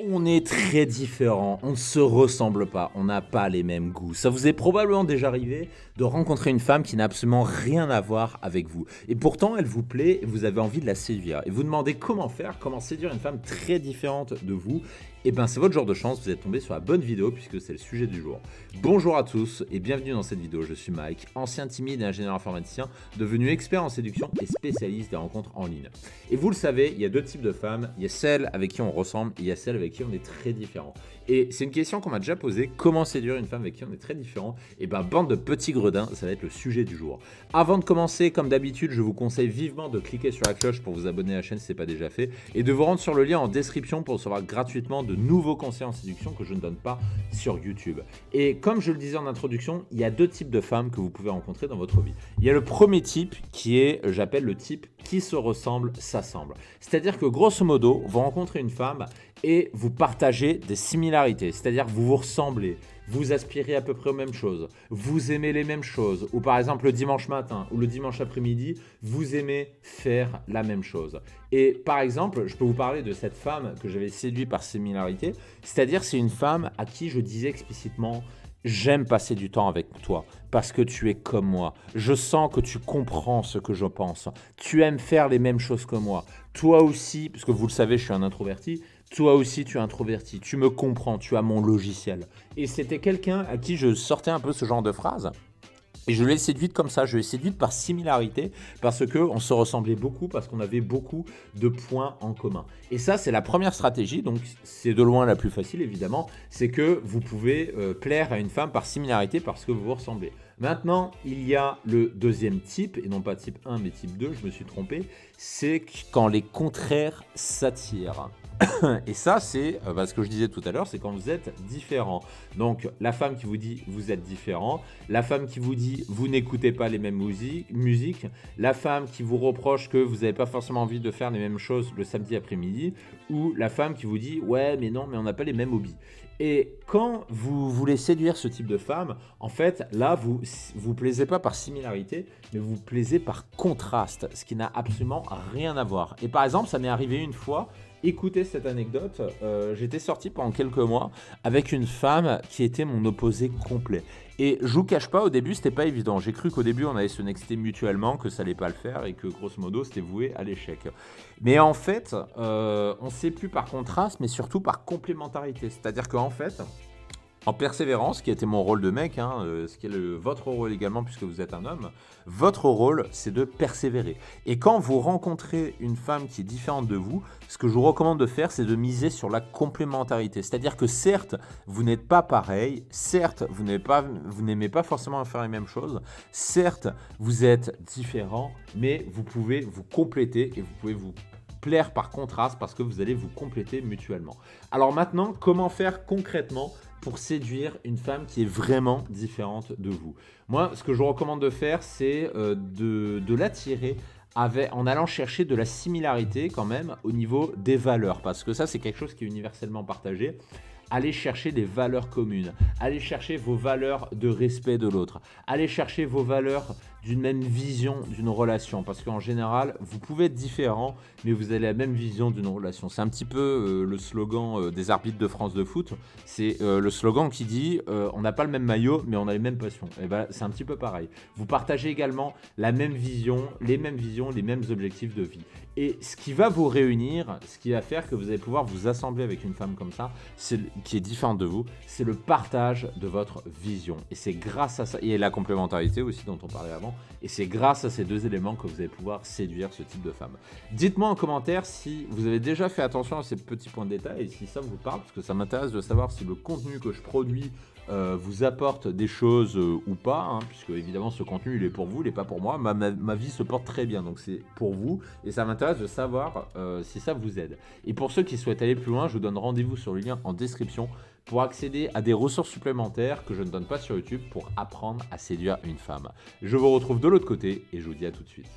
On est très différents, on ne se ressemble pas, on n'a pas les mêmes goûts. Ça vous est probablement déjà arrivé de rencontrer une femme qui n'a absolument rien à voir avec vous. Et pourtant, elle vous plaît et vous avez envie de la séduire. Et vous demandez comment faire, comment séduire une femme très différente de vous. Eh bien, c'est votre jour de chance, vous êtes tombé sur la bonne vidéo puisque c'est le sujet du jour. Bonjour à tous et bienvenue dans cette vidéo. Je suis Mike, ancien timide et ingénieur informaticien, devenu expert en séduction et spécialiste des rencontres en ligne. Et vous le savez, il y a deux types de femmes. Il y a celles avec qui on ressemble et il y a celles avec qui on est très différent. Et c'est une question qu'on m'a déjà posée, comment séduire une femme avec qui on est très différent? Et ben, bande de petits gredins, ça va être le sujet du jour. Avant de commencer, comme d'habitude, je vous conseille vivement de cliquer sur la cloche pour vous abonner à la chaîne si ce n'est pas déjà fait et de vous rendre sur le lien en description pour recevoir gratuitement de nouveaux conseils en séduction que je ne donne pas sur YouTube. Et comme je le disais en introduction, il y a deux types de femmes que vous pouvez rencontrer dans votre vie. Il y a le premier type qui est, j'appelle le type qui se ressemble, s'assemble. C'est-à-dire que grosso modo, vous rencontrez une femme et vous partagez des similarités, c'est-à-dire que vous vous ressemblez, vous aspirez à peu près aux mêmes choses, vous aimez les mêmes choses, ou par exemple le dimanche matin ou le dimanche après-midi, vous aimez faire la même chose. Et par exemple, je peux vous parler de cette femme que j'avais séduite par similarité, c'est-à-dire c'est une femme à qui je disais explicitement: j'aime passer du temps avec toi parce que tu es comme moi. Je sens que tu comprends ce que je pense. Tu aimes faire les mêmes choses que moi. Toi aussi, parce que vous le savez, je suis un introverti. Toi aussi, tu es introverti. Tu me comprends. Tu as mon logiciel. Et c'était quelqu'un à qui je sortais un peu ce genre de phrase. Et je l'ai séduite comme ça, je l'ai séduite par similarité, parce qu'on se ressemblait beaucoup, parce qu'on avait beaucoup de points en commun. Et ça, c'est la première stratégie, donc c'est de loin la plus facile évidemment, c'est que vous pouvez plaire à une femme par similarité parce que vous vous ressemblez. Maintenant, il y a le deuxième type, et non pas type 1 mais type 2, je me suis trompé, c'est quand les contraires s'attirent. Et ça, c'est ce que je disais tout à l'heure, c'est quand vous êtes différent. Donc, la femme qui vous dit vous êtes différent, la femme qui vous dit vous n'écoutez pas les mêmes musiques, la femme qui vous reproche que vous n'avez pas forcément envie de faire les mêmes choses le samedi après-midi, ou la femme qui vous dit ouais, mais non, mais on n'a pas les mêmes hobbies. Et quand vous voulez séduire ce type de femme, en fait, là, vous plaisez pas par similarité, mais vous plaisez par contraste, ce qui n'a absolument rien à voir. Et par exemple, ça m'est arrivé une fois. Écoutez cette anecdote, j'étais sorti pendant quelques mois avec une femme qui était mon opposé complet. Et je vous cache pas, au début, c'était pas évident. J'ai cru qu'au début, on allait se nexter mutuellement, que ça allait pas le faire et que grosso modo, c'était voué à l'échec. Mais en fait, on sait plus par contraste, mais surtout par complémentarité. C'est-à-dire qu'en fait, en persévérance, qui était mon rôle de mec, ce qui est votre rôle également puisque vous êtes un homme, votre rôle c'est de persévérer. Et quand vous rencontrez une femme qui est différente de vous, ce que je vous recommande de faire c'est de miser sur la complémentarité. C'est-à-dire que certes, vous n'êtes pas pareil, certes, vous n'aimez pas forcément faire les mêmes choses, certes, vous êtes différent, mais vous pouvez vous compléter et vous pouvez vous plaire par contraste parce que vous allez vous compléter mutuellement. Alors maintenant, comment faire concrètement pour séduire une femme qui est vraiment différente de vous? Moi, ce que je vous recommande de faire, c'est de l'attirer en allant chercher de la similarité quand même au niveau des valeurs, parce que ça, c'est quelque chose qui est universellement partagé. Allez chercher des valeurs communes, allez chercher vos valeurs de respect de l'autre, allez chercher vos valeurs d'une même vision d'une relation, parce qu'en général, vous pouvez être différent, mais vous avez la même vision d'une relation. C'est un petit peu le slogan des arbitres de France de foot, c'est le slogan qui dit on n'a pas le même maillot, mais on a les mêmes passions. Et ben, c'est un petit peu pareil. Vous partagez également la même vision, les mêmes objectifs de vie. Et ce qui va vous réunir, ce qui va faire que vous allez pouvoir vous assembler avec une femme comme ça, qui est différente de vous, c'est le partage de votre vision. Et c'est grâce à ça, et la complémentarité aussi dont on parlait avant, et c'est grâce à ces deux éléments que vous allez pouvoir séduire ce type de femme. Dites-moi en commentaire si vous avez déjà fait attention à ces petits points de détail et si ça vous parle, parce que ça m'intéresse de savoir si le contenu que je produis vous apporte des choses ou pas, puisque évidemment ce contenu il est pour vous, il n'est pas pour moi. Ma vie se porte très bien, donc c'est pour vous, et ça m'intéresse de savoir si ça vous aide. Et pour ceux qui souhaitent aller plus loin, je vous donne rendez-vous sur le lien en description pour accéder à des ressources supplémentaires que je ne donne pas sur YouTube pour apprendre à séduire une femme. Je vous retrouve de l'autre côté et je vous dis à tout de suite.